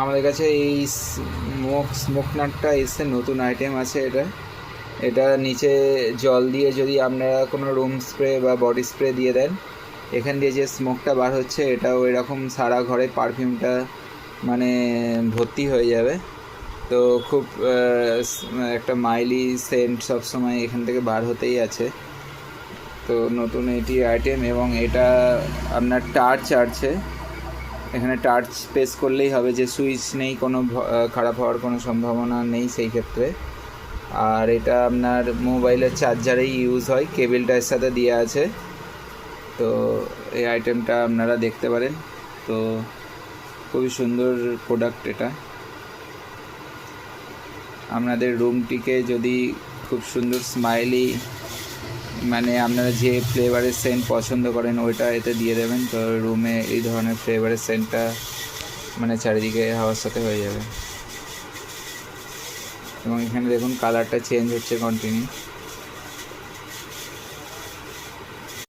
আমাদের কাছে এই স্মোকনাটটা এসে নতুন আইটেম আছে। এটা নিচে জল দিয়ে যদি আপনারা কোনো রুম স্প্রে বা বডি স্প্রে দিয়ে দেন, এখান দিয়ে যে স্মোকটা বার হচ্ছে এটাও এরকম সারা ঘরে পারফিউমটা মানে ভর্তি হয়ে যাবে। তো খুব একটা মাইলি সেন্ট সবসময় এখান থেকে বার হতেই আছে। তো নতুন এটি আইটেম, এবং এটা আপনার টার্চ আছে, এখানে টার্চ প্রেস করলেই হবে, যে সুইচ নেই, কোনো খারাপ হওয়ার কোনো সম্ভাবনা নেই সেই ক্ষেত্রে। আর এটা আপনার মোবাইলের চার্জারেই ইউজ হয়, কেবেলটা এর সাথে দেওয়া আছে। তো এই আইটেমটা আপনারা দেখতে পারেন। তো খুবই সুন্দর প্রোডাক্ট এটা। আপনাদের রুমটিকে যদি খুব সুন্দর স্মাইলি, মানে আপনারা যে ফ্লেভারের সেন্ট পছন্দ করেন ওইটা এতে দিয়ে দেবেন, তো রুমে এই ধরনের ফ্লেভারের সেন্টটা মানে চারিদিকে হাওয়ার সাথে হয়ে যাবে। এবং এখানে দেখুন কালারটা চেঞ্জ হচ্ছে কন্টিনিউ।